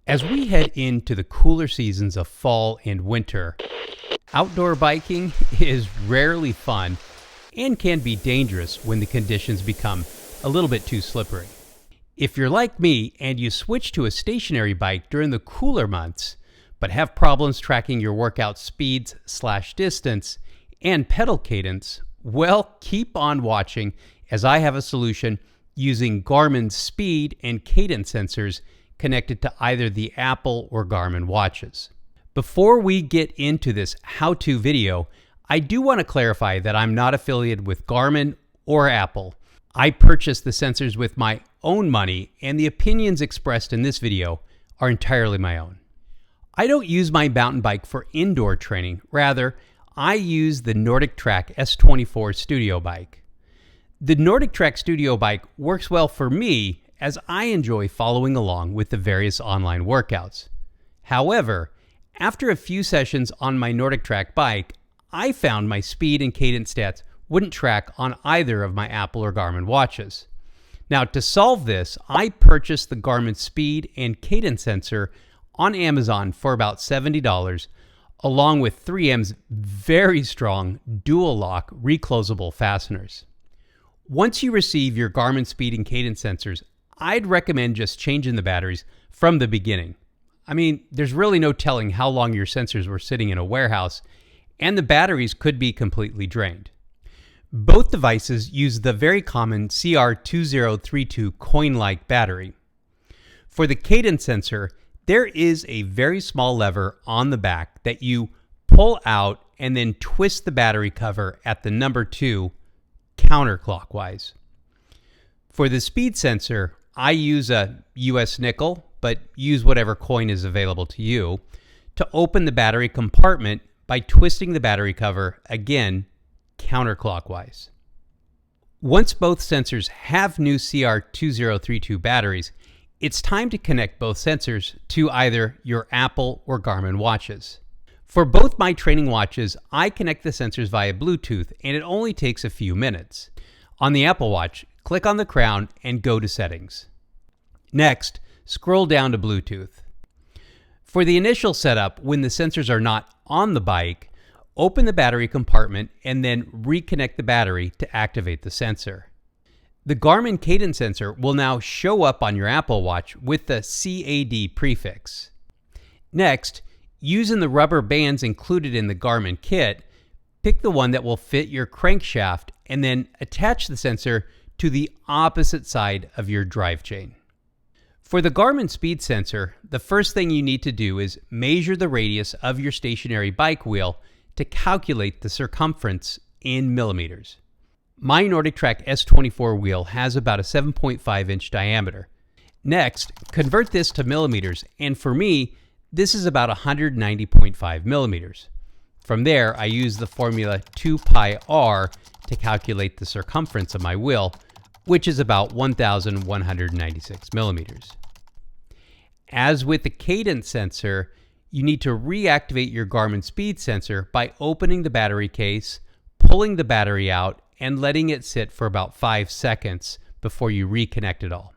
As we head into the cooler seasons of fall and winter, outdoor biking is rarely fun and can be dangerous when the conditions become a little bit too slippery. If you're like me and you switch to a stationary bike during the cooler months, but have problems tracking your workout speeds/distance and pedal cadence, well, keep on watching as I have a solution using Garmin's speed and cadence sensors connected to either the Apple or Garmin watches. Before we get into this how-to video, I do want to clarify that I'm not affiliated with Garmin or Apple. I purchased the sensors with my own money, and the opinions expressed in this video are entirely my own. I don't use my mountain bike for indoor training. Rather, I use the Nordic Track S24 Studio bike. The Nordic Track Studio bike works well for me as I enjoy following along with the various online workouts. However, after a few sessions on my Nordic Track bike, I found my speed and cadence stats wouldn't track on either of my Apple or Garmin watches. Now, to solve this, I purchased the Garmin speed and cadence sensor on Amazon for about $70, along with 3M's very strong dual lock reclosable fasteners. Once you receive your Garmin speed and cadence sensors, I'd recommend just changing the batteries from the beginning. I mean, there's really no telling how long your sensors were sitting in a warehouse, and the batteries could be completely drained. Both devices use the very common CR2032 coin-like battery. For the cadence sensor, there is a very small lever on the back that you pull out and then twist the battery cover at the number 2 counterclockwise. For the speed sensor, I use a US nickel, but use whatever coin is available to you, to open the battery compartment by twisting the battery cover, again, counterclockwise. Once both sensors have new CR2032 batteries, it's time to connect both sensors to either your Apple or Garmin watches. For both my training watches, I connect the sensors via Bluetooth, and it only takes a few minutes. On the Apple Watch, click on the crown and go to Settings. Next, scroll down to Bluetooth. For the initial setup, when the sensors are not on the bike, open the battery compartment and then reconnect the battery to activate the sensor. The Garmin cadence sensor will now show up on your Apple Watch with the CAD prefix. Next, using the rubber bands included in the Garmin kit, pick the one that will fit your crankshaft and then attach the sensor to the opposite side of your drive chain. For the Garmin speed sensor, the first thing you need to do is measure the radius of your stationary bike wheel to calculate the circumference in millimeters. My Nordic Track S24 wheel has about a 7.5-inch diameter. Next, convert this to millimeters, and for me, this is about 190.5 millimeters. From there, I use the formula 2 pi r to calculate the circumference of my wheel, which is about 1,196 millimeters. As with the cadence sensor, you need to reactivate your Garmin speed sensor by opening the battery case, pulling the battery out, and letting it sit for about 5 seconds before you reconnect it all.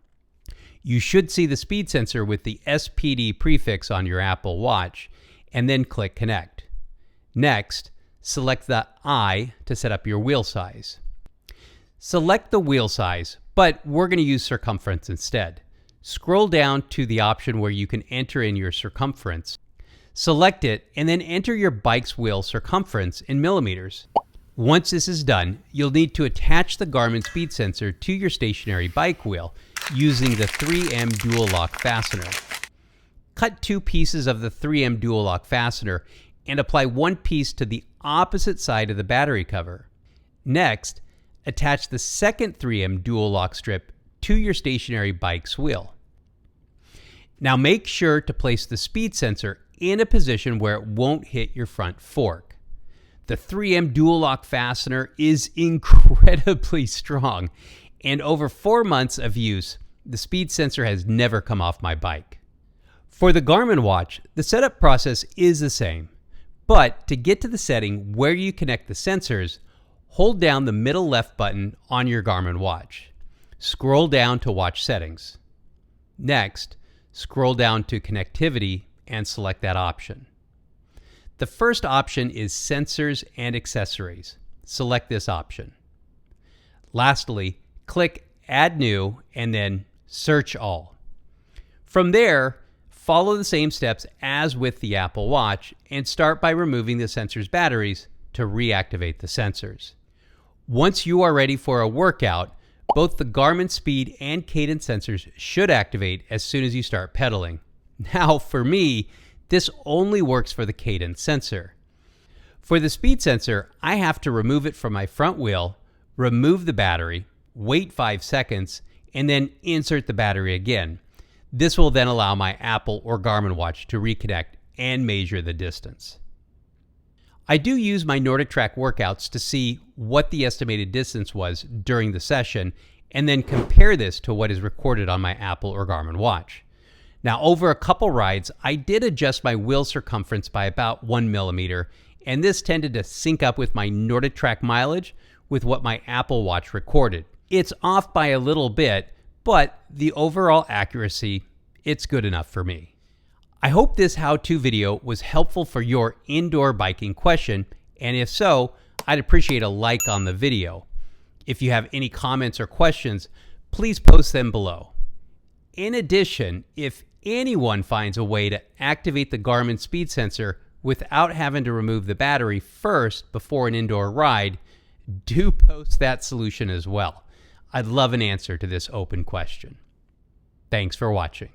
You should see the speed sensor with the SPD prefix on your Apple Watch, and then click Connect. Next, select the I to set up your wheel size. Select the wheel size, but we're going to use circumference instead. Scroll down to the option where you can enter in your circumference. Select it, and then enter your bike's wheel circumference in millimeters. Once this is done, you'll need to attach the Garmin speed sensor to your stationary bike wheel using the 3M dual lock fastener. Cut 2 pieces of the 3M dual lock fastener and apply 1 piece to the opposite side of the battery cover. Next, attach the second 3M dual lock strip to your stationary bike's wheel. Now make sure to place the speed sensor in a position where it won't hit your front fork. The 3M dual lock fastener is incredibly strong, and over 4 months of use, the speed sensor has never come off my bike. For the Garmin watch, the setup process is the same, but to get to the setting where you connect the sensors, hold down the middle left button on your Garmin watch. Scroll down to Watch Settings. Next, scroll down to Connectivity and select that option. The first option is Sensors and Accessories. Select this option. Lastly, click Add New and then Search All. From there, follow the same steps as with the Apple Watch and start by removing the sensor's batteries to reactivate the sensors. Once you are ready for a workout, both the Garmin Speed and Cadence sensors should activate as soon as you start pedaling. Now, for me, this only works for the Cadence sensor. For the Speed sensor, I have to remove it from my front wheel, remove the battery, wait 5 seconds, and then insert the battery again. This will then allow my Apple or Garmin watch to reconnect and measure the distance. I do use my NordicTrack workouts to see what the estimated distance was during the session and then compare this to what is recorded on my Apple or Garmin watch. Now, over a couple rides, I did adjust my wheel circumference by about 1 millimeter, and this tended to sync up with my NordicTrack mileage with what my Apple Watch recorded. It's off by a little bit, but the overall accuracy, it's good enough for me. I hope this how-to video was helpful for your indoor biking question, and if so, I'd appreciate a like on the video. If you have any comments or questions, please post them below. In addition, if anyone finds a way to activate the Garmin Speed sensor without having to remove the battery first before an indoor ride, do post that solution as well. I'd love an answer to this open question. Thanks for watching.